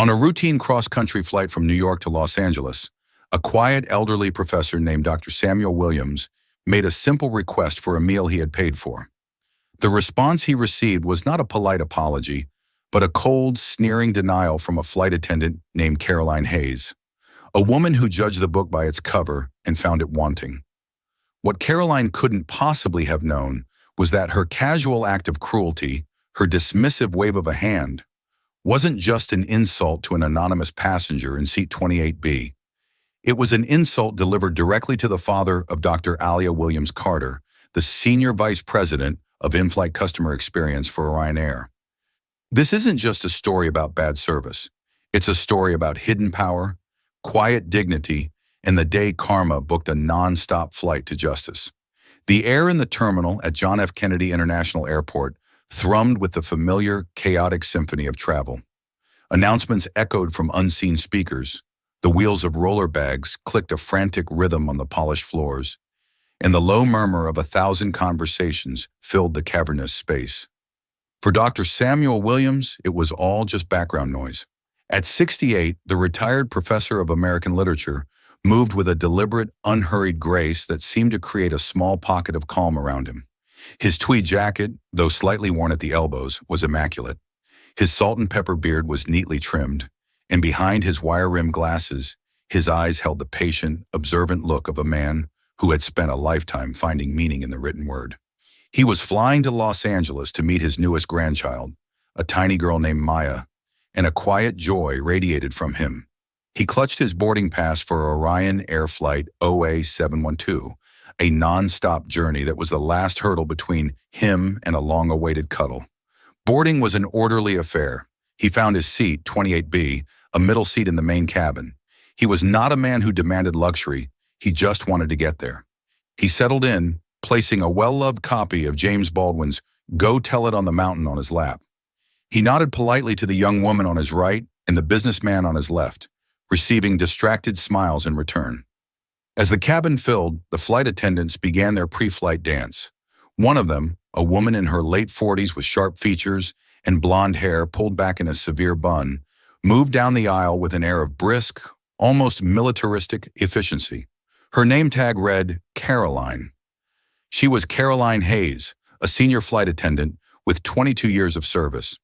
On a routine cross-country flight from New York to Los Angeles, a quiet elderly professor named Dr. Samuel Williams made a simple request for a meal he had paid for. The response he received was not a polite apology, but a cold, sneering denial from a flight attendant named Caroline Hayes, a woman who judged the book by its cover and found it wanting. What Caroline couldn't possibly have known was that her casual act of cruelty, her dismissive wave of a hand, wasn't just an insult to an anonymous passenger in seat 28B. It was an insult delivered directly to the father of Dr. Alia Williams Carter, the senior vice president of in-flight customer experience for Ryanair. This isn't just a story about bad service. It's a story about hidden power, quiet dignity, and the day karma booked a non-stop flight to justice. The air in the terminal at John F. Kennedy International Airport thrummed with the familiar, chaotic symphony of travel. Announcements echoed from unseen speakers. The wheels of roller bags clicked a frantic rhythm on the polished floors, and the low murmur of 1,000 conversations filled the cavernous space. For Dr. Samuel Williams, it was all just background noise. At 68, the retired professor of American literature moved with a deliberate, unhurried grace that seemed to create a small pocket of calm around him. His tweed jacket, though slightly worn at the elbows, was immaculate. His salt and pepper beard was neatly trimmed, and behind his wire-rimmed glasses, his eyes held the patient, observant look of a man who had spent a lifetime finding meaning in the written word. He was flying to Los Angeles to meet his newest grandchild, a tiny girl named Maya, and a quiet joy radiated from him. He clutched his boarding pass for Orion Air Flight OA712, a non-stop journey that was the last hurdle between him and a long-awaited cuddle. Boarding was an orderly affair. He found his seat, 28B, a middle seat in the main cabin. He was not a man who demanded luxury. He just wanted to get there. He settled in, placing a well-loved copy of James Baldwin's Go Tell It on the Mountain on his lap. He nodded politely to the young woman on his right and the businessman on his left, receiving distracted smiles in return. As the cabin filled, the flight attendants began their pre-flight dance. One of them, a woman in her late 40s with sharp features and blonde hair pulled back in a severe bun, moved down the aisle with an air of brisk, almost militaristic efficiency. Her name tag read Caroline. She was Caroline Hayes, a senior flight attendant with 22 years of service.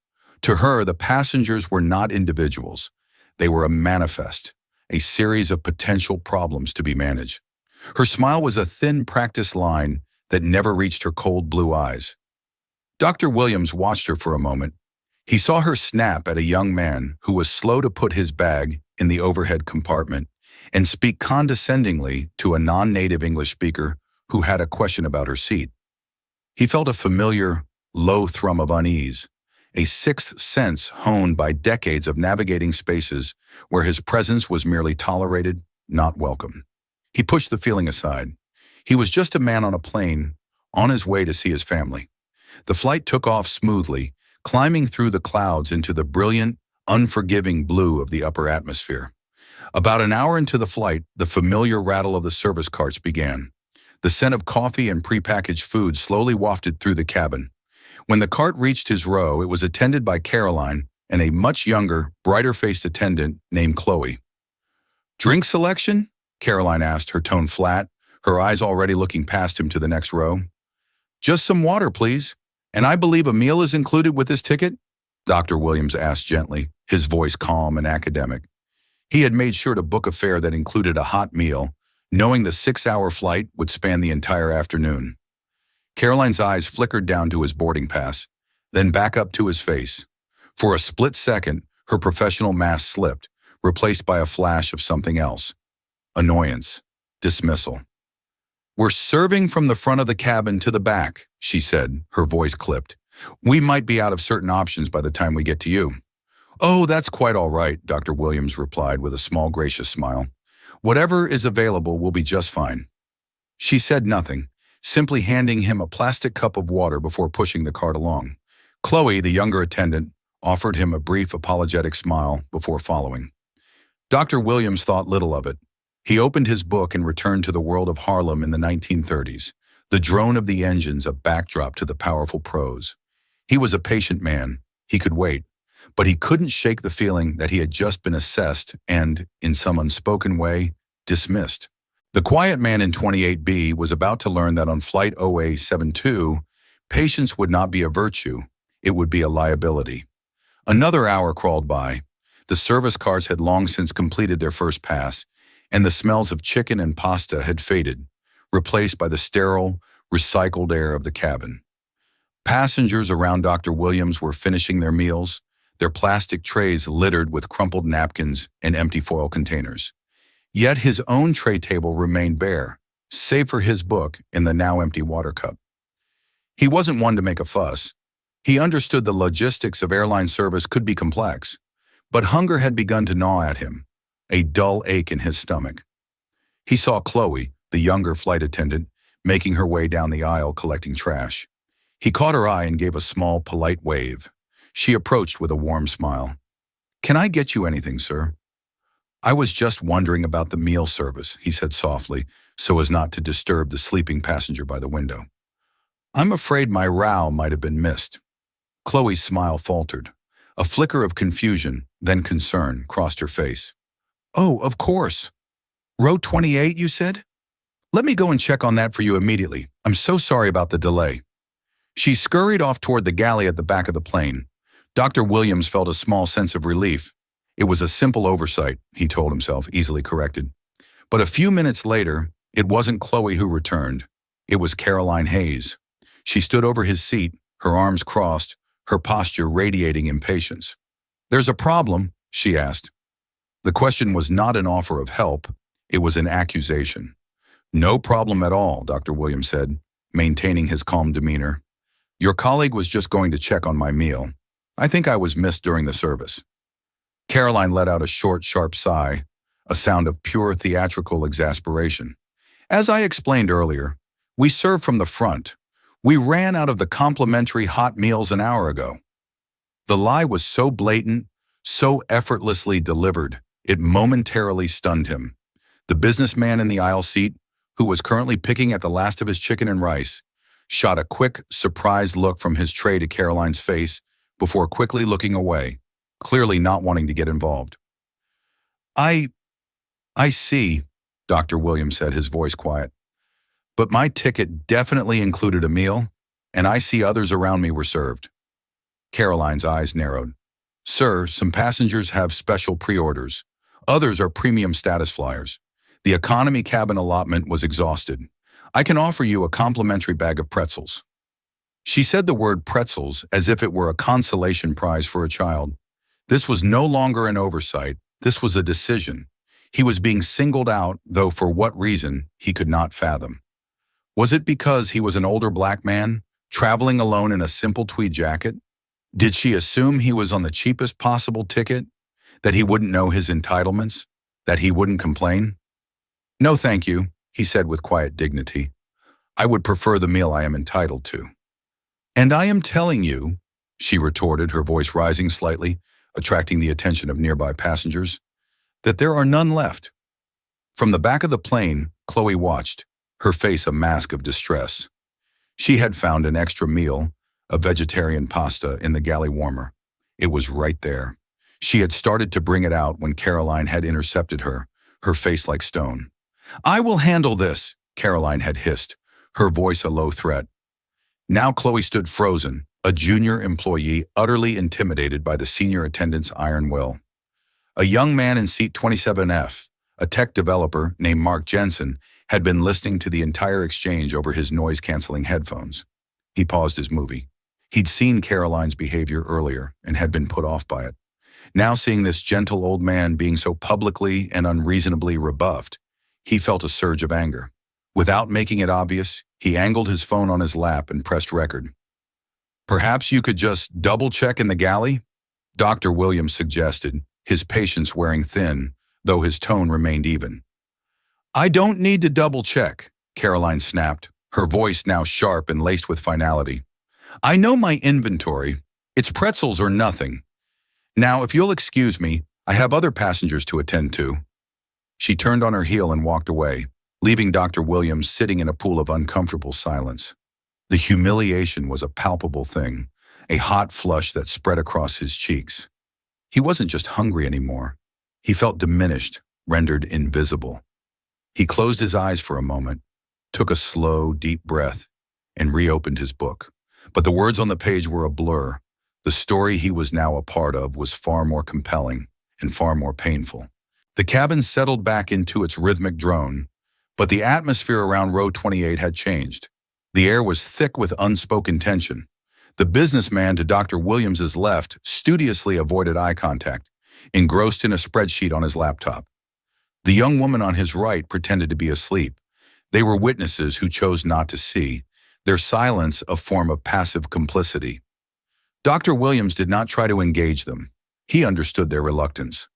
To her, the passengers were not individuals. They were a manifest, a series of potential problems to be managed. Her smile was a thin, practiced line that never reached her cold blue eyes. Dr. Williams watched her for a moment. He saw her snap at a young man who was slow to put his bag in the overhead compartment and speak condescendingly to a non-native English speaker who had a question about her seat. He felt a familiar, low thrum of unease, a sixth sense honed by decades of navigating spaces where his presence was merely tolerated, not welcome. He pushed the feeling aside. He was just a man on a plane, on his way to see his family. The flight took off smoothly, climbing through the clouds into the brilliant, unforgiving blue of the upper atmosphere. About an hour into the flight, the familiar rattle of the service carts began. The scent of coffee and prepackaged food slowly wafted through the cabin. When the cart reached his row, it was attended by Caroline and a much younger, brighter-faced attendant named Chloe. "Drink selection?" Caroline asked, her tone flat, her eyes already looking past him to the next row. "Just some water, please. And I believe a meal is included with this ticket?" Dr. Williams asked gently, his voice calm and academic. He had made sure to book a fare that included a hot meal, knowing the 6-hour flight would span the entire afternoon. Caroline's eyes flickered down to his boarding pass, then back up to his face. For a split second, her professional mask slipped, replaced by a flash of something else. Annoyance. Dismissal. "We're serving from the front of the cabin to the back," she said, her voice clipped. "We might be out of certain options by the time we get to you." "Oh, that's quite all right," Dr. Williams replied with a small, gracious smile. "Whatever is available will be just fine." She said nothing, simply handing him a plastic cup of water before pushing the cart along. Chloe, the younger attendant, offered him a brief apologetic smile before following. Dr. Williams thought little of it. He opened his book and returned to the world of Harlem in the 1930s, the drone of the engines a backdrop to the powerful prose. He was a patient man. He could wait. but he couldn't shake the feeling that he had just been assessed and, in some unspoken way, dismissed. The quiet man in 28B was about to learn that on Flight OA72, patience would not be a virtue, it would be a liability. Another hour crawled by. The service cars had long since completed their first pass, and the smells of chicken and pasta had faded, replaced by the sterile, recycled air of the cabin. Passengers around Dr. Williams were finishing their meals, their plastic trays littered with crumpled napkins and empty foil containers. Yet his own tray table remained bare, save for his book and the now empty water cup. He wasn't one to make a fuss. He understood the logistics of airline service could be complex, but hunger had begun to gnaw at him, a dull ache in his stomach. He saw Chloe, the younger flight attendant, making her way down the aisle collecting trash. He caught her eye and gave a small, polite wave. She approached with a warm smile. "Can I get you anything, sir?" "I was just wondering about the meal service," he said softly, so as not to disturb the sleeping passenger by the window. "I'm afraid my row might have been missed." Chloe's smile faltered. A flicker of confusion, then concern, crossed her face. "Oh, of course. Row 28, you said? Let me go and check on that for you immediately. I'm so sorry about the delay." She scurried off toward the galley at the back of the plane. Dr. Williams felt a small sense of relief. It was a simple oversight, he told himself, easily corrected. But a few minutes later, it wasn't Chloe who returned. It was Caroline Hayes. She stood over his seat, her arms crossed, her posture radiating impatience. "There's a problem?" she asked. The question was not an offer of help, it was an accusation. "No problem at all," Dr. Williams said, maintaining his calm demeanor. "Your colleague was just going to check on my meal. I think I was missed during the service." Caroline let out a short, sharp sigh, a sound of pure theatrical exasperation. "As I explained earlier, we serve from the front. We ran out of the complimentary hot meals an hour ago." The lie was so blatant, so effortlessly delivered, it momentarily stunned him. The businessman in the aisle seat, who was currently picking at the last of his chicken and rice, shot a quick, surprised look from his tray to Caroline's face before quickly looking away, clearly not wanting to get involved. I see," Dr. Williams said, his voice quiet. "But my ticket definitely included a meal, and I see others around me were served." Caroline's eyes narrowed. "Sir, some passengers have special pre-orders. Others are premium status flyers. The economy cabin allotment was exhausted. I can offer you a complimentary bag of pretzels." She said the word pretzels as if it were a consolation prize for a child. This was no longer an oversight. This was a decision. He was being singled out, though for what reason, he could not fathom. Was it because he was an older black man, traveling alone in a simple tweed jacket? Did she assume he was on the cheapest possible ticket? That he wouldn't know his entitlements? That he wouldn't complain? "No, thank you," he said with quiet dignity. "I would prefer the meal I am entitled to." "And I am telling you," she retorted, her voice rising slightly, attracting the attention of nearby passengers, "that there are none left." From the back of the plane, Chloe watched, her face a mask of distress. She had found an extra meal, a vegetarian pasta, in the galley warmer. It was right there. She had started to bring it out when Caroline had intercepted her, her face like stone. "I will handle this," Caroline had hissed, her voice a low threat. Now Chloe stood frozen, a junior employee utterly intimidated by the senior attendant's iron will. A young man in seat 27F, a tech developer named Mark Jensen, had been listening to the entire exchange over his noise-canceling headphones. He paused his movie. He'd seen Caroline's behavior earlier and had been put off by it. Now seeing this gentle old man being so publicly and unreasonably rebuffed, he felt a surge of anger. Without making it obvious, he angled his phone on his lap and pressed record. "Perhaps you could just double-check in the galley?" Dr. Williams suggested, his patience wearing thin, though his tone remained even. "I don't need to double-check," Caroline snapped, her voice now sharp and laced with finality. "I know my inventory. It's pretzels or nothing. Now, if you'll excuse me, I have other passengers to attend to." She turned on her heel and walked away, leaving Dr. Williams sitting in a pool of uncomfortable silence. The humiliation was a palpable thing, a hot flush that spread across his cheeks. He wasn't just hungry anymore. He felt diminished, rendered invisible. He closed his eyes for a moment, took a slow, deep breath, and reopened his book. But the words on the page were a blur. The story he was now a part of was far more compelling and far more painful. The cabin settled back into its rhythmic drone, but the atmosphere around row 28 had changed. The air was thick with unspoken tension. The businessman to Dr. Williams's left studiously avoided eye contact, engrossed in a spreadsheet on his laptop. The young woman on his right pretended to be asleep. They were witnesses who chose not to see, their silence a form of passive complicity. Dr. Williams did not try to engage them. He understood their reluctance.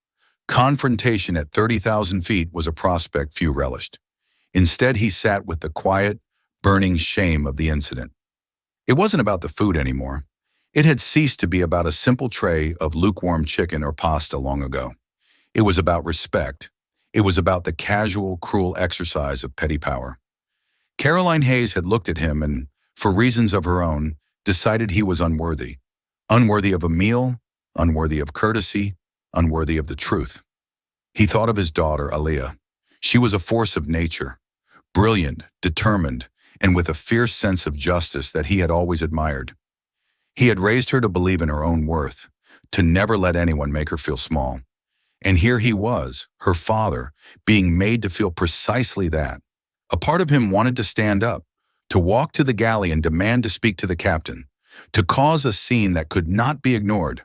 Confrontation at 30,000 feet was a prospect few relished. Instead, he sat with the quiet, burning shame of the incident. It wasn't about the food anymore. It had ceased to be about a simple tray of lukewarm chicken or pasta long ago. It was about respect. It was about the casual, cruel exercise of petty power. Caroline Hayes had looked at him and, for reasons of her own, decided he was unworthy. Unworthy of a meal, unworthy of courtesy, unworthy of the truth. He thought of his daughter, Aliyah. She was a force of nature, brilliant, determined, and with a fierce sense of justice that he had always admired. He had raised her to believe in her own worth, to never let anyone make her feel small. And here he was, her father, being made to feel precisely that. A part of him wanted to stand up, to walk to the galley and demand to speak to the captain, to cause a scene that could not be ignored.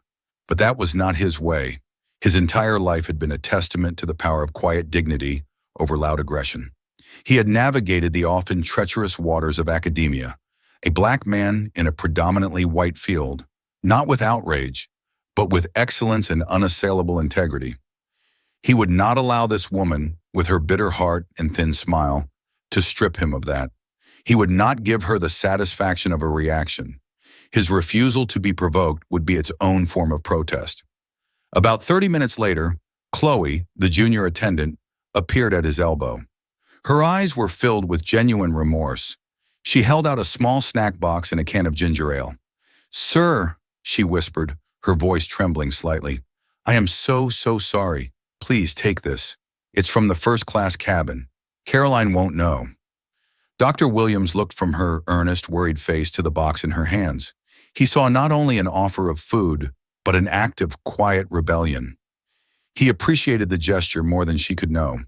But that was not his way. His entire life had been a testament to the power of quiet dignity over loud aggression. He had navigated the often treacherous waters of academia, a black man in a predominantly white field, not with outrage, but with excellence and unassailable integrity. He would not allow this woman, with her bitter heart and thin smile, to strip him of that. He would not give her the satisfaction of a reaction. His refusal to be provoked would be its own form of protest. About 30 minutes later, Chloe, the junior attendant, appeared at his elbow. Her eyes were filled with genuine remorse. She held out a small snack box and a can of ginger ale. "Sir," she whispered, her voice trembling slightly, "I am so sorry. Please take this. It's from the first-class cabin. Caroline won't know." Dr. Williams looked from her earnest, worried face to the box in her hands. He saw not only an offer of food, but an act of quiet rebellion. He appreciated the gesture more than she could know,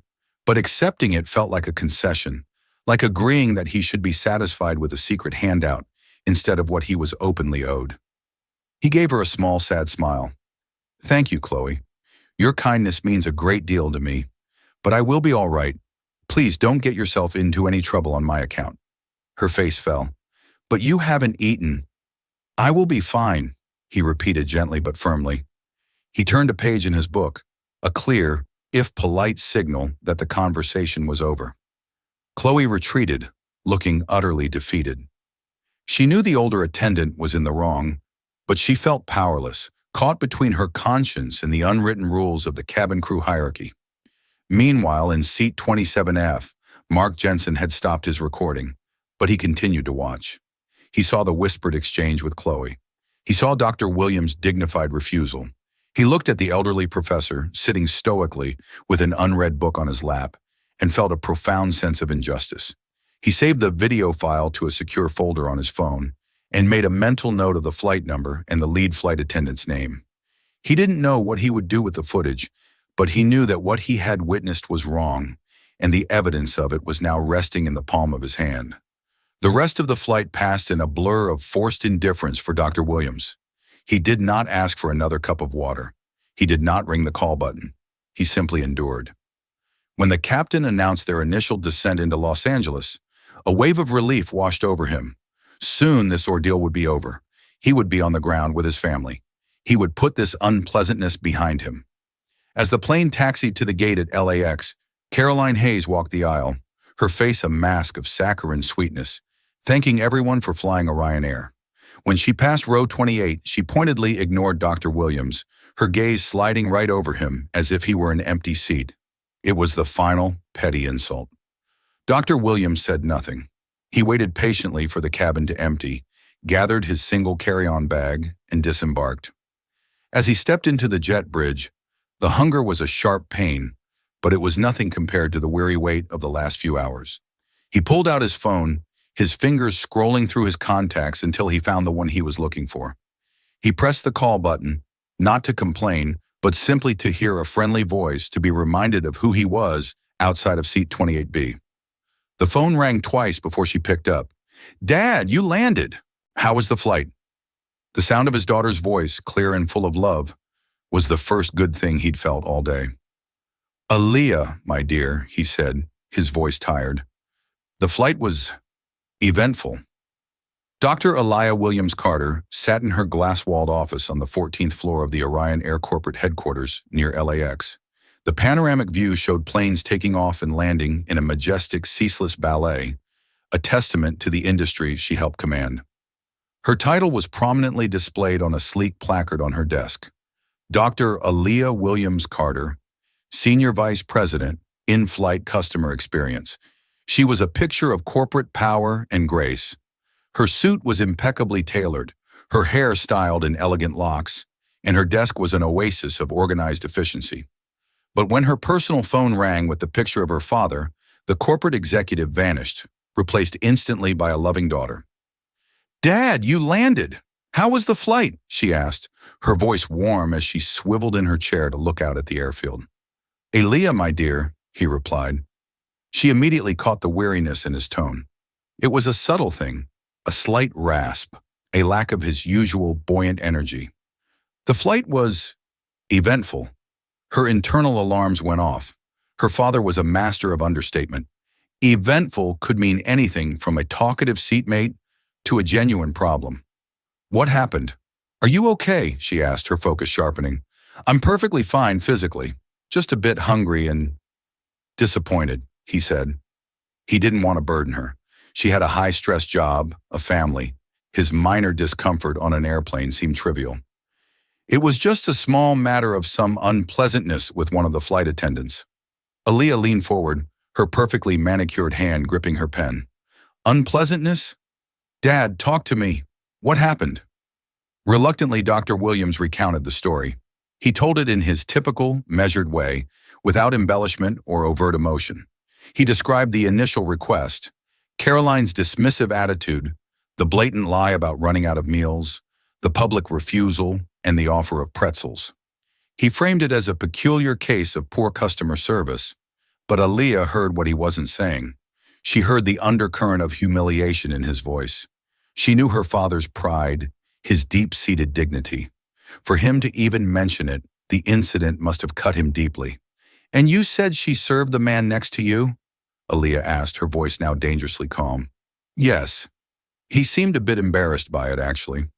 but accepting it felt like a concession, like agreeing that he should be satisfied with a secret handout instead of what he was openly owed. He gave her a small, sad smile. "Thank you, Chloe. Your kindness means a great deal to me, but I will be all right. Please don't get yourself into any trouble on my account." Her face fell. "But you haven't eaten." "I will be fine," he repeated gently but firmly. He turned a page in his book, a clear, if polite signal that the conversation was over. Chloe retreated, looking utterly defeated. She knew the older attendant was in the wrong, but she felt powerless, caught between her conscience and the unwritten rules of the cabin crew hierarchy. Meanwhile, in seat 27F, Mark Jensen had stopped his recording, but he continued to watch. He saw the whispered exchange with Chloe. He saw Dr. Williams' dignified refusal. He looked at the elderly professor, sitting stoically with an unread book on his lap, and felt a profound sense of injustice. He saved the video file to a secure folder on his phone and made a mental note of the flight number and the lead flight attendant's name. He didn't know what he would do with the footage, but he knew that what he had witnessed was wrong, and the evidence of it was now resting in the palm of his hand. The rest of the flight passed in a blur of forced indifference for Dr. Williams. He did not ask for another cup of water. He did not ring the call button. He simply endured. When the captain announced their initial descent into Los Angeles, a wave of relief washed over him. Soon this ordeal would be over. He would be on the ground with his family. He would put this unpleasantness behind him. As the plane taxied to the gate at LAX, Caroline Hayes walked the aisle, her face a mask of saccharine sweetness, thanking everyone for flying Orion Air. When she passed row 28, she pointedly ignored Dr. Williams, her gaze sliding right over him as if he were an empty seat. It was the final, petty insult. Dr. Williams said nothing. He waited patiently for the cabin to empty, gathered his single carry-on bag, and disembarked. As he stepped into the jet bridge, the hunger was a sharp pain, but it was nothing compared to the weary weight of the last few hours. He pulled out his phone, his fingers scrolling through his contacts until he found the one he was looking for. He pressed the call button, not to complain, but simply to hear a friendly voice, to be reminded of who he was outside of seat 28B. The phone rang twice before she picked up. "Dad, you landed. How was the flight?" The sound of his daughter's voice, clear and full of love, was the first good thing he'd felt all day. "Aaliyah, my dear," he said, his voice tired. "The flight was eventful." Dr. Aaliyah Williams Carter sat in her glass-walled office on the 14th floor of the Orion Air corporate headquarters near LAX. The panoramic view showed planes taking off and landing in a majestic, ceaseless ballet, a testament to the industry she helped command. Her title was prominently displayed on a sleek placard on her desk. Dr. Aaliyah Williams Carter, Senior Vice President, In-Flight Customer Experience. She was a picture of corporate power and grace. Her suit was impeccably tailored, her hair styled in elegant locks, and her desk was an oasis of organized efficiency. But when her personal phone rang with the picture of her father, the corporate executive vanished, replaced instantly by a loving daughter. "Dad, you landed. How was the flight?" she asked, her voice warm as she swiveled in her chair to look out at the airfield. "Aaliyah, my dear," he replied. She immediately caught the weariness in his tone. It was a subtle thing, a slight rasp, a lack of his usual buoyant energy. The flight was eventful. Her internal alarms went off. Her father was a master of understatement. Eventful could mean anything from a talkative seatmate to a genuine problem. "What happened? Are you okay?" she asked, her focus sharpening. "I'm perfectly fine physically, just a bit hungry and disappointed," he said. He didn't want to burden her. She had a high-stress job, a family. His minor discomfort on an airplane seemed trivial. It was just a small matter of some unpleasantness with one of the flight attendants. Aaliyah leaned forward, her perfectly manicured hand gripping her pen. "Unpleasantness? Dad, talk to me. What happened?" Reluctantly, Dr. Williams recounted the story. He told it in his typical, measured way, without embellishment or overt emotion. He described the initial request, Caroline's dismissive attitude, the blatant lie about running out of meals, the public refusal, and the offer of pretzels. He framed it as a peculiar case of poor customer service, but Aaliyah heard what he wasn't saying. She heard the undercurrent of humiliation in his voice. She knew her father's pride, his deep-seated dignity. For him to even mention it, the incident must have cut him deeply. "And you said she served the man next to you?" Aaliyah asked, her voice now dangerously calm. "Yes." He seemed a bit embarrassed by it, actually.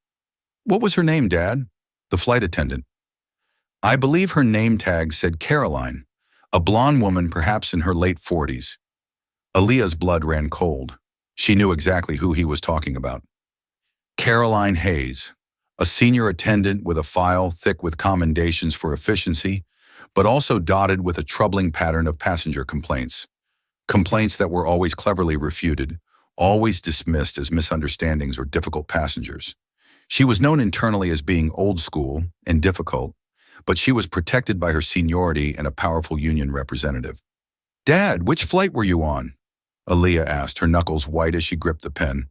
"What was her name, Dad?" "The flight attendant." "I believe her name tag said Caroline, a blonde woman perhaps in her late 40s. Aaliyah's blood ran cold. She knew exactly who he was talking about. Caroline Hayes, a senior attendant with a file thick with commendations for efficiency, but also dotted with a troubling pattern of passenger complaints. Complaints that were always cleverly refuted, always dismissed as misunderstandings or difficult passengers. She was known internally as being old school and difficult, but she was protected by her seniority and a powerful union representative. "Dad, which flight were you on?" Aaliyah asked, her knuckles white as she gripped the pen.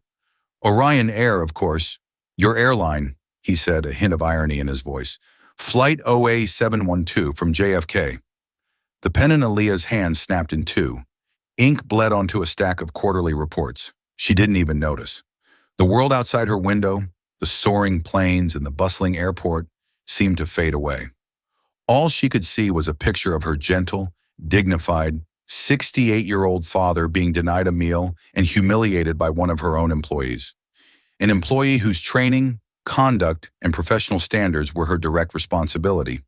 "Orion Air, of course. Your airline," he said, a hint of irony in his voice. "Flight OA712 from JFK." The pen in Aaliyah's hand snapped in two. Ink bled onto a stack of quarterly reports. She didn't even notice. The world outside her window, the soaring planes and the bustling airport, seemed to fade away. All she could see was a picture of her gentle, dignified, 68-year-old father being denied a meal and humiliated by one of her own employees. An employee whose training, conduct, and professional standards were her direct responsibility.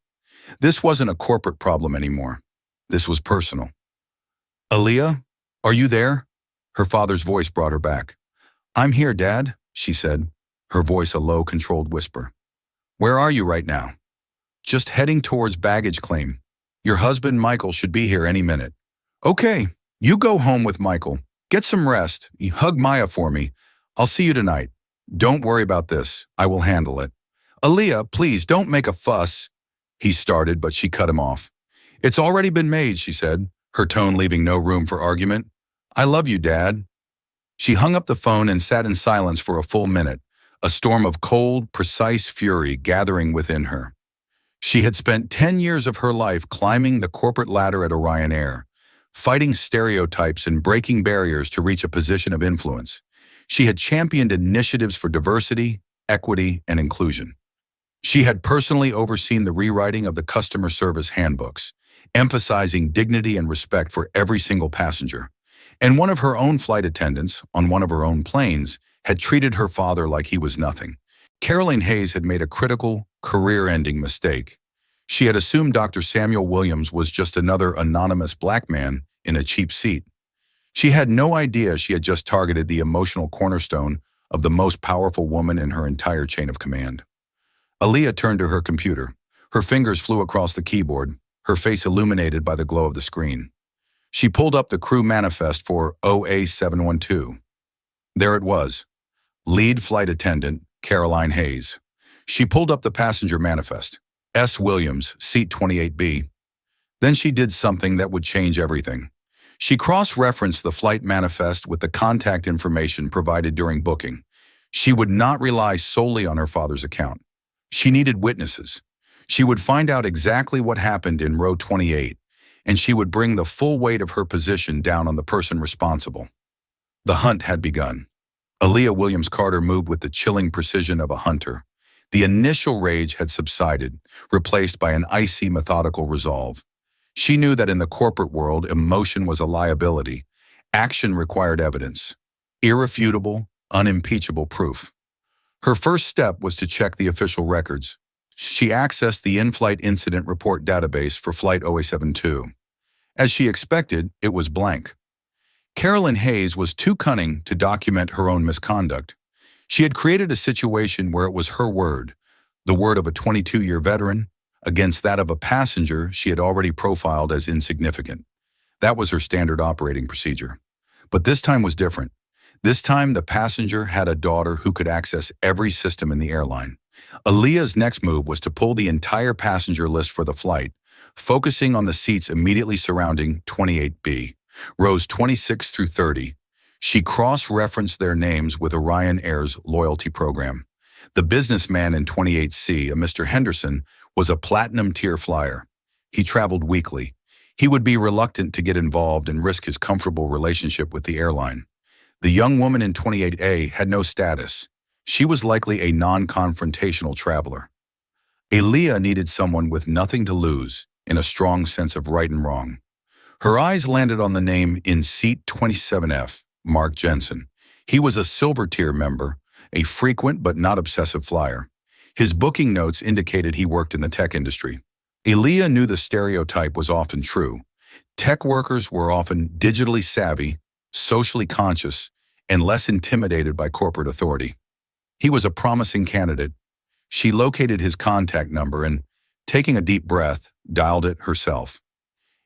This wasn't a corporate problem anymore. This was personal. "Aaliyah, are you there?" Her father's voice brought her back. "I'm here, Dad," she said, her voice a low, controlled whisper. "Where are you right now?" "Just heading towards baggage claim. Your husband, Michael, should be here any minute." "Okay, you go home with Michael. Get some rest. You hug Maya for me. I'll see you tonight. Don't worry about this. I will handle it." Aaliyah, please don't make a fuss, he started, but she cut him off. It's already been made, she said, her tone leaving no room for argument. I love you, Dad. She hung up the phone and sat in silence for a full minute, a storm of cold, precise fury gathering within her. She had spent 10 years of her life climbing the corporate ladder at Orion Air, fighting stereotypes and breaking barriers to reach a position of influence. She had championed initiatives for diversity, equity, and inclusion. She had personally overseen the rewriting of the customer service handbooks, emphasizing dignity and respect for every single passenger. And one of her own flight attendants, on one of her own planes, had treated her father like he was nothing. Caroline Hayes had made a critical, career-ending mistake. She had assumed Dr. Samuel Williams was just another anonymous black man in a cheap seat. She had no idea she had just targeted the emotional cornerstone of the most powerful woman in her entire chain of command. Aaliyah turned to her computer. Her fingers flew across the keyboard, her face illuminated by the glow of the screen. She pulled up the crew manifest for OA712. There it was. Lead flight attendant, Caroline Hayes. She pulled up the passenger manifest. S. Williams, seat 28B. Then she did something that would change everything. She cross-referenced the flight manifest with the contact information provided during booking. She would not rely solely on her father's account. She needed witnesses. She would find out exactly what happened in row 28, and she would bring the full weight of her position down on the person responsible. The hunt had begun. Aaliyah Williams Carter moved with the chilling precision of a hunter. The initial rage had subsided, replaced by an icy, methodical resolve. She knew that in the corporate world, emotion was a liability. Action required evidence. Irrefutable, unimpeachable proof. Her first step was to check the official records. She accessed the in-flight incident report database for Flight 072. As she expected, it was blank. Caroline Hayes was too cunning to document her own misconduct. She had created a situation where it was her word, the word of a 22-year veteran, against that of a passenger she had already profiled as insignificant. That was her standard operating procedure. But this time was different. This time, the passenger had a daughter who could access every system in the airline. Aaliyah's next move was to pull the entire passenger list for the flight, focusing on the seats immediately surrounding 28B, rows 26 through 30. She cross-referenced their names with Orion Air's loyalty program. The businessman in 28C, a Mr. Henderson, was a platinum-tier flyer. He traveled weekly. He would be reluctant to get involved and risk his comfortable relationship with the airline. The young woman in 28A had no status. She was likely a non-confrontational traveler. Aaliyah needed someone with nothing to lose, in a strong sense of right and wrong. Her eyes landed on the name in seat 27F, Mark Jensen. He was a silver-tier member, a frequent but not obsessive flyer. His booking notes indicated he worked in the tech industry. Aaliyah knew the stereotype was often true. Tech workers were often digitally savvy, socially conscious, and less intimidated by corporate authority. He was a promising candidate. She located his contact number and, taking a deep breath, dialed it herself.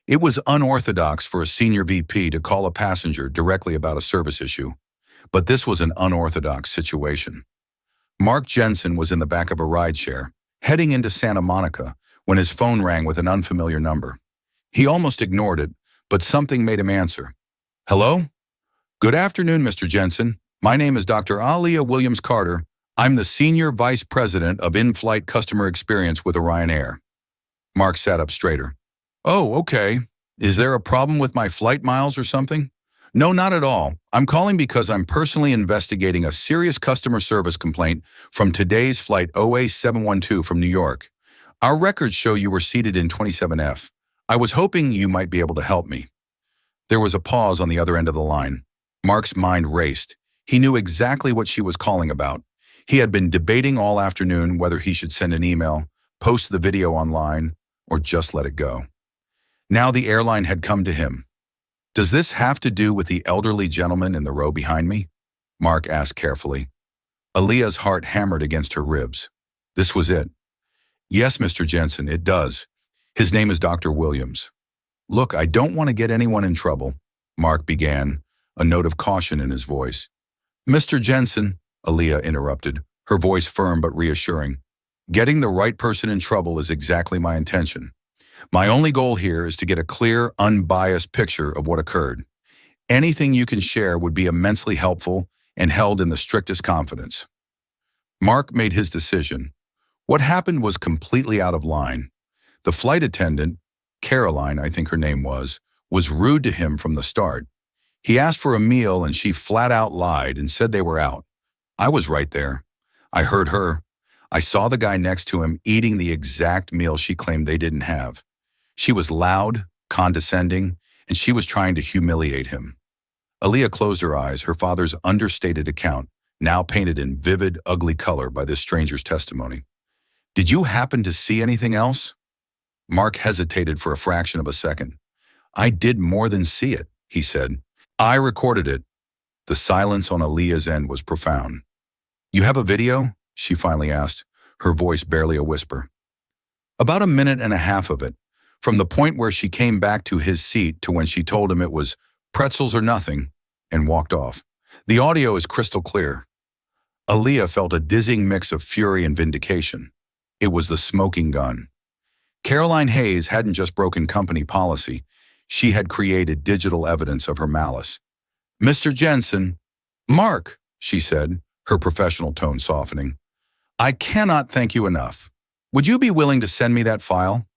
It was unorthodox for a senior VP to call a passenger directly about a service issue, but this was an unorthodox situation. Mark Jensen was in the back of a rideshare, heading into Santa Monica, when his phone rang with an unfamiliar number. He almost ignored it, but something made him answer. Hello? Good afternoon, Mr. Jensen. My name is Dr. Aaliyah Williams Carter. I'm the Senior Vice President of In-Flight Customer Experience with Orion Air. Mark sat up straighter. Oh, okay. Is there a problem with my flight miles or something? No, not at all. I'm calling because I'm personally investigating a serious customer service complaint from today's flight OA712 from New York. Our records show you were seated in 27F. I was hoping you might be able to help me. There was a pause on the other end of the line. Mark's mind raced. He knew exactly what she was calling about. He had been debating all afternoon whether he should send an email, post the video online, or just let it go. Now the airline had come to him. Does this have to do with the elderly gentleman in the row behind me? Mark asked carefully. Aaliyah's heart hammered against her ribs. This was it. Yes, Mr. Jensen, it does. His name is Dr. Williams. Look, I don't want to get anyone in trouble, Mark began, a note of caution in his voice. Mr. Jensen, Aaliyah interrupted, her voice firm but reassuring. Getting the right person in trouble is exactly my intention. My only goal here is to get a clear, unbiased picture of what occurred. Anything you can share would be immensely helpful and held in the strictest confidence. Mark made his decision. What happened was completely out of line. The flight attendant, Caroline, I think her name was rude to him from the start. He asked for a meal and she flat out lied and said they were out. I was right there. I heard her. I saw the guy next to him eating the exact meal she claimed they didn't have. She was loud, condescending, and she was trying to humiliate him. Aaliyah closed her eyes, her father's understated account, now painted in vivid, ugly color by this stranger's testimony. Did you happen to see anything else? Mark hesitated for a fraction of a second. I did more than see it, he said. I recorded it. The silence on Aaliyah's end was profound. You have a video? She finally asked, her voice barely a whisper. About a minute and a half of it, from the point where she came back to his seat to when she told him it was pretzels or nothing and walked off. The audio is crystal clear. Aaliyah felt a dizzying mix of fury and vindication. It was the smoking gun. Caroline Hayes hadn't just broken company policy, she had created digital evidence of her malice. Mr. Jensen, Mark, she said, her professional tone softening. I cannot thank you enough. Would you be willing to send me that file?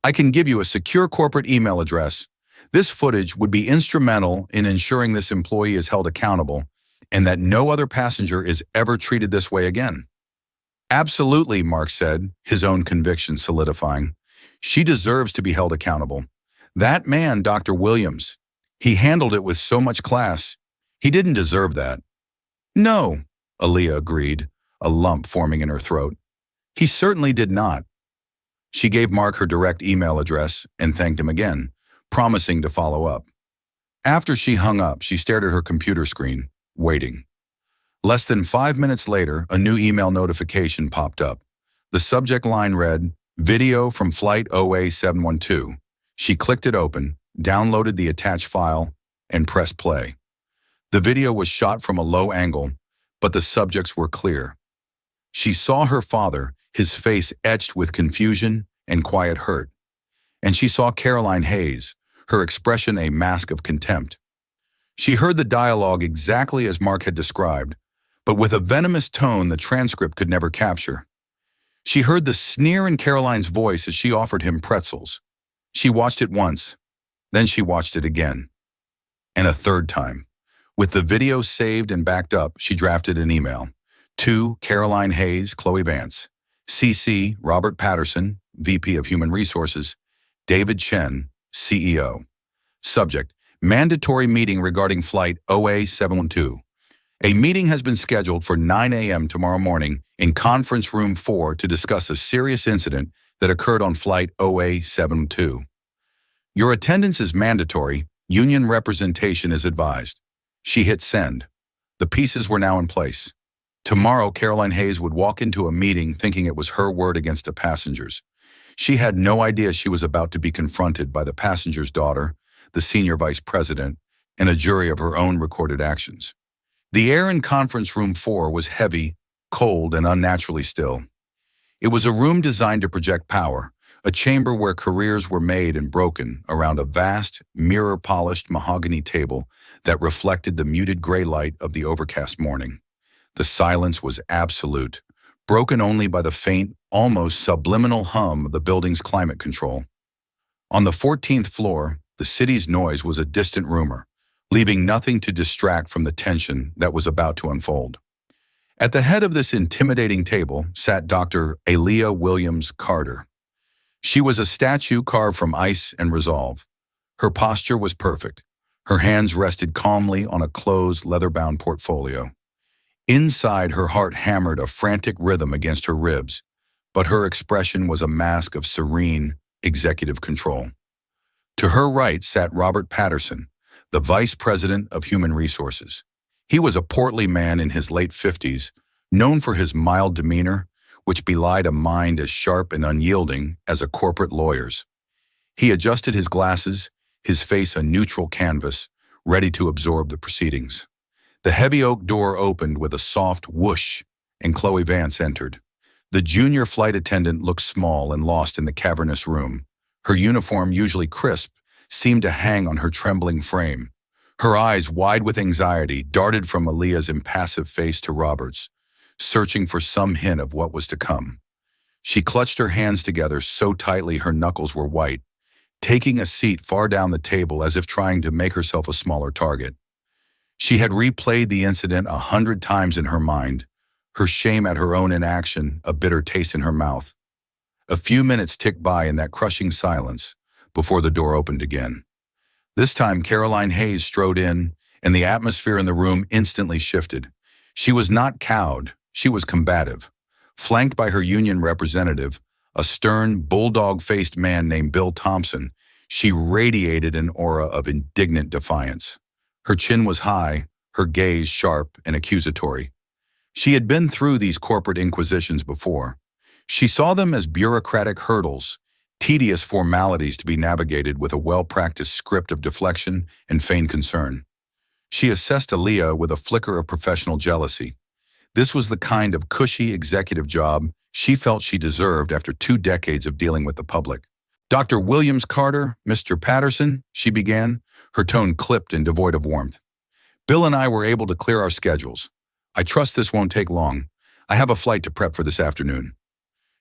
I can give you a secure corporate email address. This footage would be instrumental in ensuring this employee is held accountable and that no other passenger is ever treated this way again. Absolutely, Mark said, his own conviction solidifying. She deserves to be held accountable. That man, Dr. Williams, he handled it with so much class. He didn't deserve that. No, Aaliyah agreed, a lump forming in her throat. He certainly did not. She gave Mark her direct email address and thanked him again, promising to follow up. After she hung up, she stared at her computer screen, waiting. Less than 5 minutes later, a new email notification popped up. The subject line read, Video from Flight OA712. She clicked it open, downloaded the attached file, and pressed play. The video was shot from a low angle, but the subjects were clear. She saw her father, his face etched with confusion and quiet hurt. And she saw Caroline Hayes, her expression a mask of contempt. She heard the dialogue exactly as Mark had described, but with a venomous tone the transcript could never capture. She heard the sneer in Caroline's voice as she offered him pretzels. She watched it once, then she watched it again. And a third time. With the video saved and backed up, she drafted an email. To Caroline Hayes, Chloe Vance. CC, Robert Patterson, VP of Human Resources. David Chen, CEO. Subject, mandatory meeting regarding flight OA712. A meeting has been scheduled for 9 a.m. tomorrow morning in Conference Room 4 to discuss a serious incident that occurred on flight OA712. Your attendance is mandatory. Union representation is advised. She hit send. The pieces were now in place. Tomorrow, Caroline Hayes would walk into a meeting thinking it was her word against a passenger's. She had no idea she was about to be confronted by the passenger's daughter, the senior vice president, and a jury of her own recorded actions. The air in Conference Room 4 was heavy, cold, and unnaturally still. It was a room designed to project power, a chamber where careers were made and broken around a vast, mirror-polished mahogany table that reflected the muted gray light of the overcast morning. The silence was absolute, broken only by the faint, almost subliminal hum of the building's climate control. On the 14th floor, the city's noise was a distant rumor, leaving nothing to distract from the tension that was about to unfold. At the head of this intimidating table sat Dr. Aaliyah Williams Carter. She was a statue carved from ice and resolve. Her posture was perfect. Her hands rested calmly on a closed, leather-bound portfolio. Inside, her heart hammered a frantic rhythm against her ribs, but her expression was a mask of serene, executive control. To her right sat Robert Patterson, the Vice President of Human Resources. He was a portly man in his late 50s, known for his mild demeanor, which belied a mind as sharp and unyielding as a corporate lawyer's. He adjusted his glasses, his face a neutral canvas, ready to absorb the proceedings. The heavy oak door opened with a soft whoosh, and Chloe Vance entered. The junior flight attendant looked small and lost in the cavernous room. Her uniform, usually crisp, seemed to hang on her trembling frame. Her eyes, wide with anxiety, darted from Aaliyah's impassive face to Robert's, searching for some hint of what was to come. She clutched her hands together so tightly her knuckles were white, taking a seat far down the table as if trying to make herself a smaller target. She had replayed the incident 100 times in her mind, her shame at her own inaction a bitter taste in her mouth. A few minutes ticked by in that crushing silence before the door opened again. This time, Caroline Hayes strode in, and the atmosphere in the room instantly shifted. She was not cowed, she was combative. Flanked by her union representative, a stern, bulldog-faced man named Bill Thompson, she radiated an aura of indignant defiance. Her chin was high, her gaze sharp and accusatory. She had been through these corporate inquisitions before. She saw them as bureaucratic hurdles, tedious formalities to be navigated with a well-practiced script of deflection and feigned concern. She assessed Aaliyah with a flicker of professional jealousy. This was the kind of cushy executive job she felt she deserved after 2 decades of dealing with the public. "Dr. Williams Carter, Mr. Patterson," she began, her tone clipped and devoid of warmth. "Bill and I were able to clear our schedules. I trust this won't take long. I have a flight to prep for this afternoon."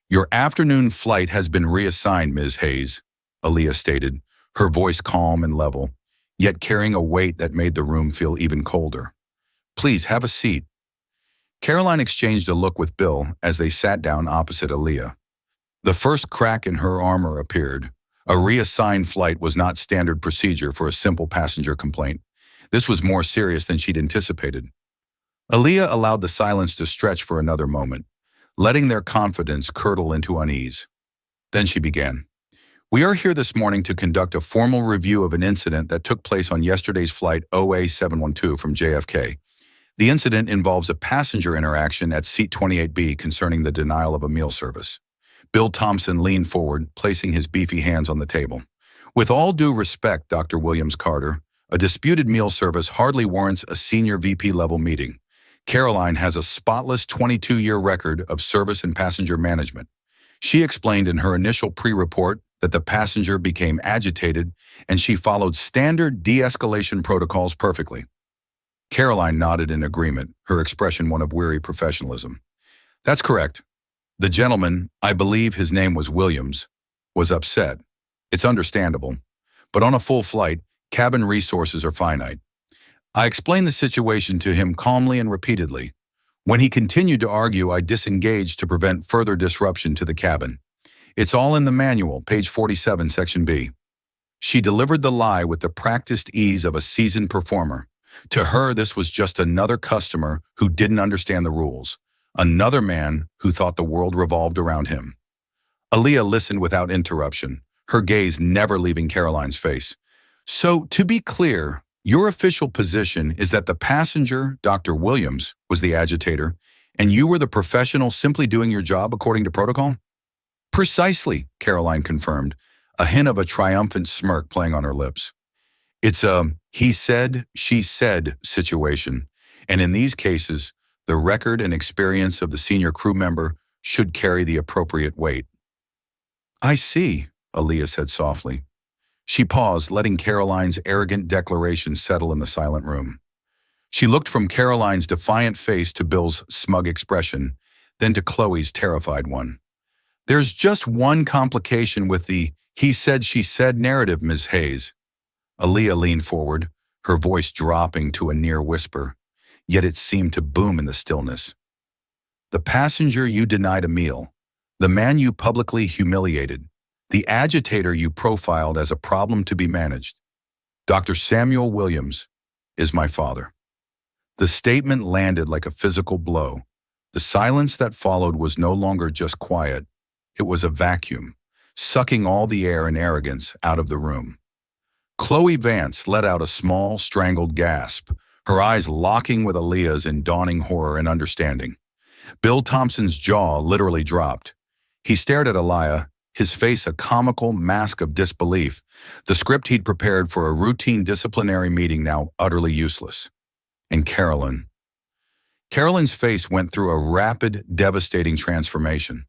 "Your afternoon flight has been reassigned, Ms. Hayes," Aaliyah stated, her voice calm and level, yet carrying a weight that made the room feel even colder. "Please have a seat." Caroline exchanged a look with Bill as they sat down opposite Aaliyah. The first crack in her armor appeared. A reassigned flight was not standard procedure for a simple passenger complaint. This was more serious than she'd anticipated. Aaliyah allowed the silence to stretch for another moment, letting their confidence curdle into unease. Then she began. "We are here this morning to conduct a formal review of an incident that took place on yesterday's flight OA712 from JFK. The incident involves a passenger interaction at seat 28B concerning the denial of a meal service." Bill Thompson leaned forward, placing his beefy hands on the table. "With all due respect, Dr. Williams Carter, a disputed meal service hardly warrants a senior VP-level meeting. Caroline has a spotless 22-year record of service and passenger management." She explained in her initial pre-report that the passenger became agitated and she followed standard de-escalation protocols perfectly. Caroline nodded in agreement, her expression one of weary professionalism. "That's correct. The gentleman, I believe his name was Williams, was upset. It's understandable. But on a full flight, cabin resources are finite. I explained the situation to him calmly and repeatedly. When he continued to argue, I disengaged to prevent further disruption to the cabin. It's all in the manual, page 47, section B." She delivered the lie with the practiced ease of a seasoned performer. To her, this was just another customer who didn't understand the rules, another man who thought the world revolved around him. Aaliyah listened without interruption, her gaze never leaving Caroline's face. "So, to be clear, your official position is that the passenger, Dr. Williams, was the agitator, and you were the professional simply doing your job according to protocol?" "Precisely," Caroline confirmed, a hint of a triumphant smirk playing on her lips. "It's a he said, she said situation, and in these cases, the record and experience of the senior crew member should carry the appropriate weight." "I see," Aaliyah said softly. She paused, letting Caroline's arrogant declaration settle in the silent room. She looked from Caroline's defiant face to Bill's smug expression, then to Chloe's terrified one. "There's just one complication with the he said, she said narrative, Ms. Hayes." Aaliyah leaned forward, her voice dropping to a near whisper, yet it seemed to boom in the stillness. "The passenger you denied a meal, the man you publicly humiliated, the agitator you profiled as a problem to be managed, Dr. Samuel Williams, is my father." The statement landed like a physical blow. The silence that followed was no longer just quiet. It was a vacuum, sucking all the air and arrogance out of the room. Chloe Vance let out a small, strangled gasp, her eyes locking with Aaliyah's in dawning horror and understanding. Bill Thompson's jaw literally dropped. He stared at Aaliyah, his face a comical mask of disbelief, the script he'd prepared for a routine disciplinary meeting now utterly useless. And Caroline. Carolyn's face went through a rapid, devastating transformation.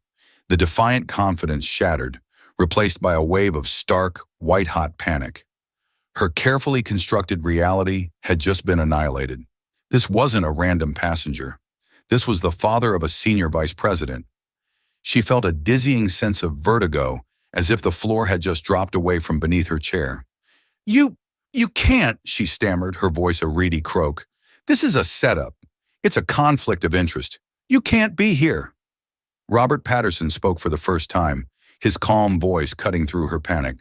The defiant confidence shattered, replaced by a wave of stark, white-hot panic. Her carefully constructed reality had just been annihilated. This wasn't a random passenger. This was the father of a senior vice president. She felt a dizzying sense of vertigo, as if the floor had just dropped away from beneath her chair. You can't, she stammered, her voice a reedy croak. This is a setup. It's a conflict of interest. You can't be here. Robert Patterson spoke for the first time, his calm voice cutting through her panic.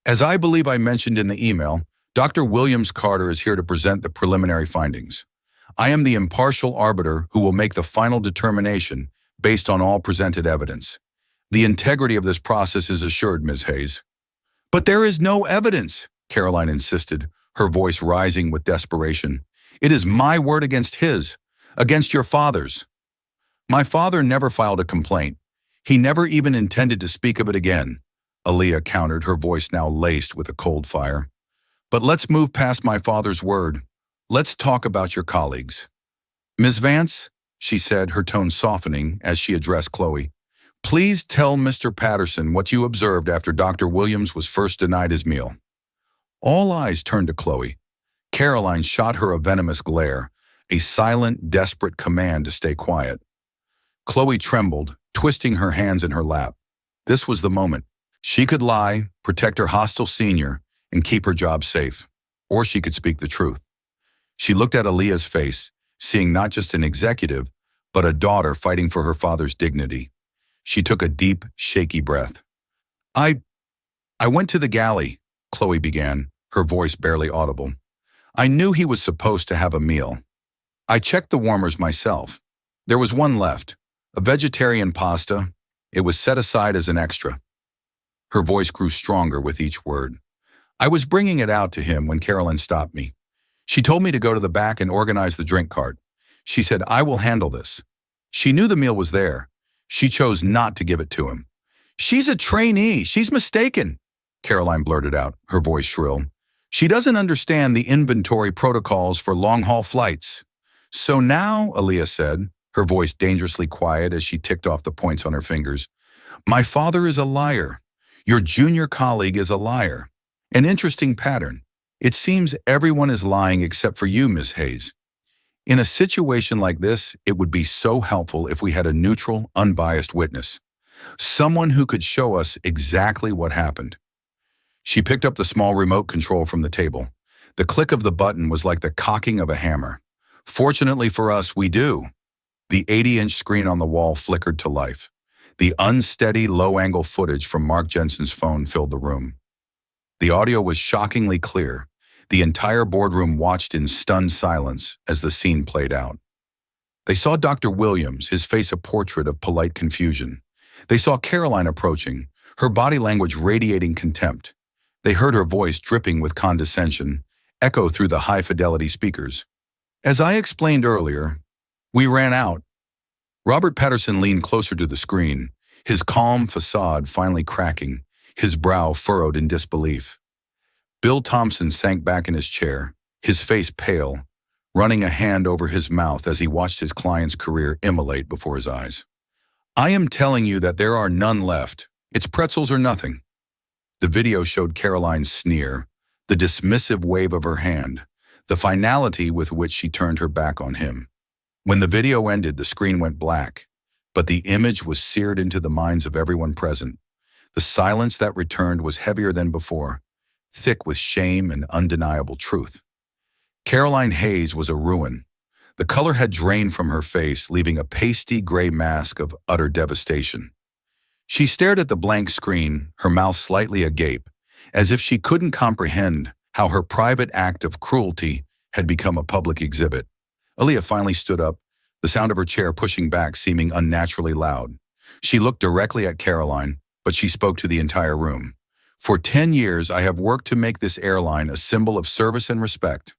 As I believe I mentioned in the email, Dr. Williams Carter is here to present the preliminary findings. I am the impartial arbiter who will make the final determination based on all presented evidence. The integrity of this process is assured, Ms. Hayes. But there is no evidence, Caroline insisted, her voice rising with desperation. It is my word against his, against your father's. My father never filed a complaint. He never even intended to speak of it again, Aaliyah countered, her voice now laced with a cold fire. But let's move past my father's word. Let's talk about your colleagues. Ms. Vance, she said, her tone softening as she addressed Chloe, please tell Mr. Patterson what you observed after Dr. Williams was first denied his meal. All eyes turned to Chloe. Caroline shot her a venomous glare, a silent, desperate command to stay quiet. Chloe trembled, twisting her hands in her lap. This was the moment. She could lie, protect her hostile senior, and keep her job safe. Or she could speak the truth. She looked at Aaliyah's face, seeing not just an executive, but a daughter fighting for her father's dignity. She took a deep, shaky breath. I went to the galley, Chloe began, her voice barely audible. I knew he was supposed to have a meal. I checked the warmers myself. There was one left, a vegetarian pasta. It was set aside as an extra. Her voice grew stronger with each word. I was bringing it out to him when Carolyn stopped me. She told me to go to the back and organize the drink cart. She said, I will handle this. She knew the meal was there. She chose not to give it to him. She's a trainee. She's mistaken, Caroline blurted out, her voice shrill. She doesn't understand the inventory protocols for long-haul flights. So now, Aaliyah said, her voice dangerously quiet as she ticked off the points on her fingers, my father is a liar. Your junior colleague is a liar. An interesting pattern. It seems everyone is lying except for you, Ms. Hayes. In a situation like this, it would be so helpful if we had a neutral, unbiased witness. Someone who could show us exactly what happened. She picked up the small remote control from the table. The click of the button was like the cocking of a hammer. Fortunately for us, we do. The 80-inch screen on the wall flickered to life. The unsteady, low-angle footage from Mark Jensen's phone filled the room. The audio was shockingly clear. The entire boardroom watched in stunned silence as the scene played out. They saw Dr. Williams, his face a portrait of polite confusion. They saw Caroline approaching, her body language radiating contempt. They heard her voice dripping with condescension, echo through the high-fidelity speakers. As I explained earlier, we ran out. Robert Patterson leaned closer to the screen, his calm facade finally cracking, his brow furrowed in disbelief. Bill Thompson sank back in his chair, his face pale, running a hand over his mouth as he watched his client's career immolate before his eyes. I am telling you that there are none left. It's pretzels or nothing. The video showed Caroline's sneer, the dismissive wave of her hand, the finality with which she turned her back on him. When the video ended, the screen went black, but the image was seared into the minds of everyone present. The silence that returned was heavier than before, thick with shame and undeniable truth. Caroline Hayes was a ruin. The color had drained from her face, leaving a pasty gray mask of utter devastation. She stared at the blank screen, her mouth slightly agape, as if she couldn't comprehend how her private act of cruelty had become a public exhibit. Aaliyah finally stood up, the sound of her chair pushing back seeming unnaturally loud. She looked directly at Caroline, but she spoke to the entire room. For 10 years, I have worked to make this airline a symbol of service and respect.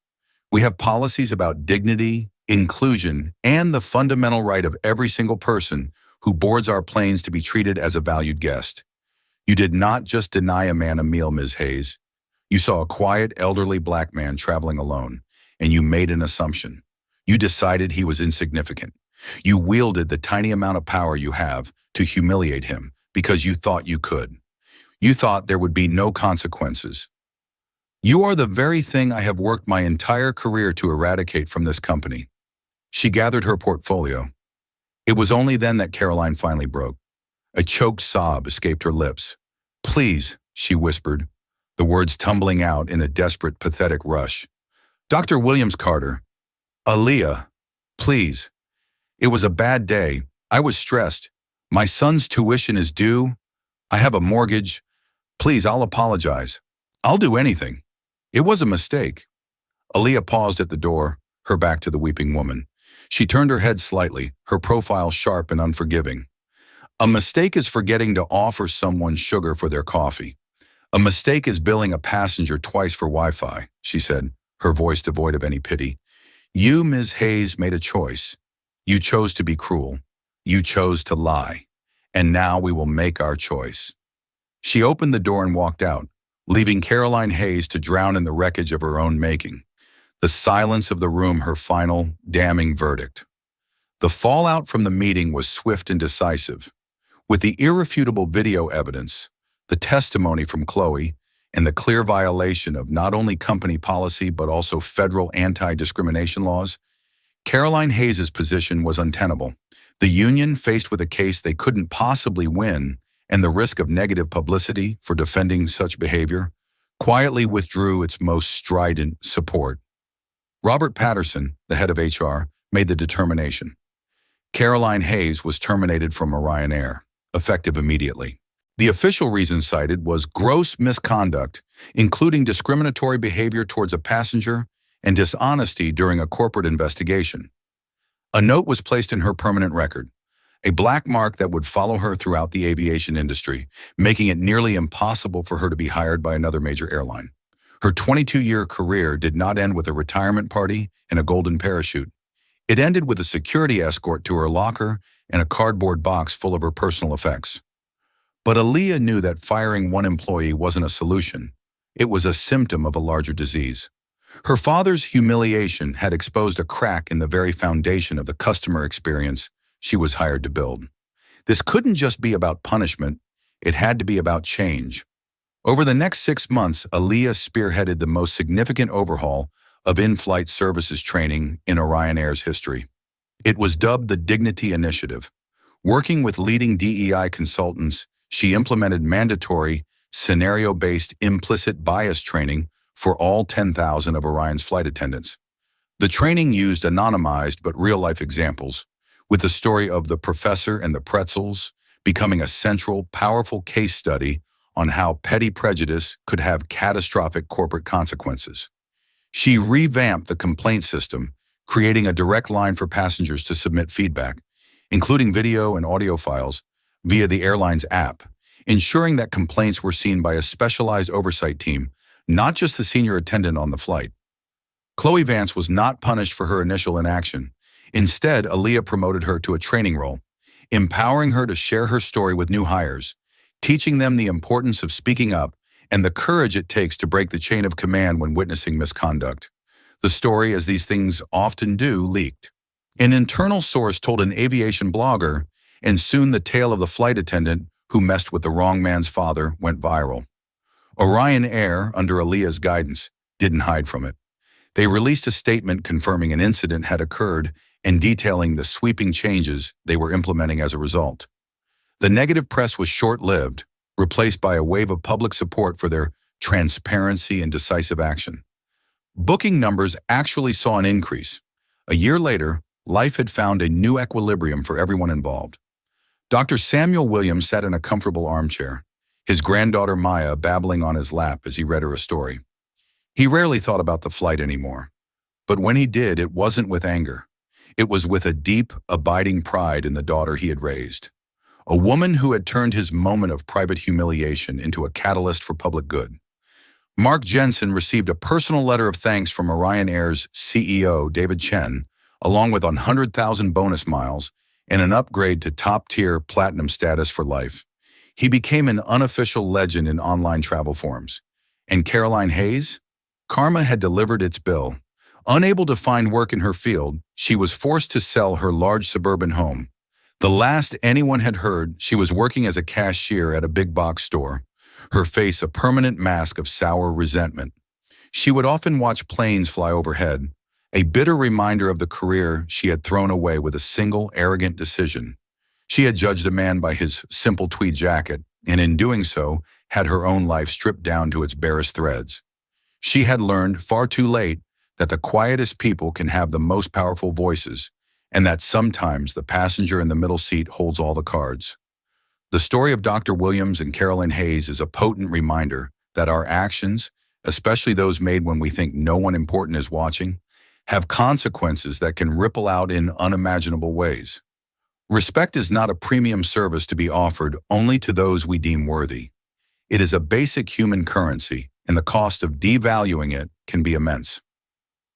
We have policies about dignity, inclusion, and the fundamental right of every single person who boards our planes to be treated as a valued guest. You did not just deny a man a meal, Ms. Hayes. You saw a quiet, elderly black man traveling alone, and you made an assumption. You decided he was insignificant. You wielded the tiny amount of power you have to humiliate him because you thought you could. You thought there would be no consequences. You are the very thing I have worked my entire career to eradicate from this company. She gathered her portfolio. It was only then that Caroline finally broke. A choked sob escaped her lips. "Please," she whispered, the words tumbling out in a desperate, pathetic rush. "Dr. Williams Carter. Aaliyah. Please. It was a bad day. I was stressed. My son's tuition is due. I have a mortgage. Please, I'll apologize. I'll do anything. It was a mistake." Aaliyah paused at the door, her back to the weeping woman. She turned her head slightly, her profile sharp and unforgiving. "A mistake is forgetting to offer someone sugar for their coffee. A mistake is billing a passenger twice for Wi-Fi," she said, her voice devoid of any pity. "You, Ms. Hayes, made a choice. You chose to be cruel. You chose to lie. And now we will make our choice." She opened the door and walked out, leaving Caroline Hayes to drown in the wreckage of her own making. The silence of the room her final, damning verdict. The fallout from the meeting was swift and decisive. With the irrefutable video evidence, the testimony from Chloe, and the clear violation of not only company policy but also federal anti-discrimination laws, Caroline Hayes' position was untenable. The union, faced with a case they couldn't possibly win and the risk of negative publicity for defending such behavior, quietly withdrew its most strident support. Robert Patterson, the head of HR, made the determination. Caroline Hayes was terminated from Orion Air, effective immediately. The official reason cited was gross misconduct, including discriminatory behavior towards a passenger and dishonesty during a corporate investigation. A note was placed in her permanent record, a black mark that would follow her throughout the aviation industry, making it nearly impossible for her to be hired by another major airline. Her 22-year career did not end with a retirement party and a golden parachute. It ended with a security escort to her locker and a cardboard box full of her personal effects. But Aaliyah knew that firing one employee wasn't a solution. It was a symptom of a larger disease. Her father's humiliation had exposed a crack in the very foundation of the customer experience she was hired to build. This couldn't just be about punishment, it had to be about change. Over the next 6 months, Aaliyah spearheaded the most significant overhaul of in-flight services training in Orion Air's history. It was dubbed the Dignity Initiative. Working with leading DEI consultants, she implemented mandatory, scenario-based implicit bias training for all 10,000 of Orion's flight attendants. The training used anonymized but real-life examples, with the story of the professor and the pretzels becoming a central, powerful case study on how petty prejudice could have catastrophic corporate consequences. She revamped the complaint system, creating a direct line for passengers to submit feedback, including video and audio files, via the airline's app, ensuring that complaints were seen by a specialized oversight team, not just the senior attendant on the flight. Chloe Vance was not punished for her initial inaction. Instead, Aaliyah promoted her to a training role, empowering her to share her story with new hires, teaching them the importance of speaking up and the courage it takes to break the chain of command when witnessing misconduct. The story, as these things often do, leaked. An internal source told an aviation blogger, and soon the tale of the flight attendant who messed with the wrong man's father went viral. Orion Air, under Aaliyah's guidance, didn't hide from it. They released a statement confirming an incident had occurred and detailing the sweeping changes they were implementing as a result. The negative press was short-lived, replaced by a wave of public support for their transparency and decisive action. Booking numbers actually saw an increase. A year later, life had found a new equilibrium for everyone involved. Dr. Samuel Williams sat in a comfortable armchair, his granddaughter Maya babbling on his lap as he read her a story. He rarely thought about the flight anymore, but when he did, it wasn't with anger. It was with a deep, abiding pride in the daughter he had raised. A woman who had turned his moment of private humiliation into a catalyst for public good. Mark Jensen received a personal letter of thanks from Orion Air's CEO, David Chen, along with 100,000 bonus miles and an upgrade to top-tier platinum status for life. He became an unofficial legend in online travel forums. And Caroline Hayes? Karma had delivered its bill. Unable to find work in her field, she was forced to sell her large suburban home. The last anyone had heard, she was working as a cashier at a big box store, her face a permanent mask of sour resentment. She would often watch planes fly overhead, a bitter reminder of the career she had thrown away with a single arrogant decision. She had judged a man by his simple tweed jacket, and in doing so, had her own life stripped down to its barest threads. She had learned, far too late, that the quietest people can have the most powerful voices, and that sometimes the passenger in the middle seat holds all the cards. The story of Dr. Williams and Carolyn Hayes is a potent reminder that our actions, especially those made when we think no one important is watching, have consequences that can ripple out in unimaginable ways. Respect is not a premium service to be offered only to those we deem worthy. It is a basic human currency, and the cost of devaluing it can be immense.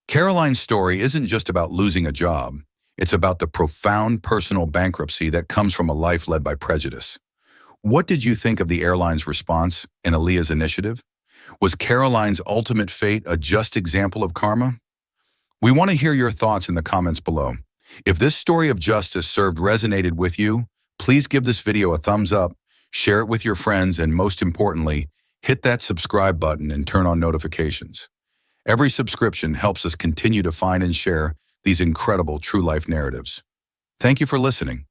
Caroline's story isn't just about losing a job. It's about the profound personal bankruptcy that comes from a life led by prejudice. What did you think of the airline's response and Aaliyah's initiative? Was Caroline's ultimate fate a just example of karma? We want to hear your thoughts in the comments below. If this story of justice resonated with you, please give this video a thumbs up, share it with your friends, and most importantly, hit that subscribe button and turn on notifications. Every subscription helps us continue to find and share these incredible true life narratives. Thank you for listening.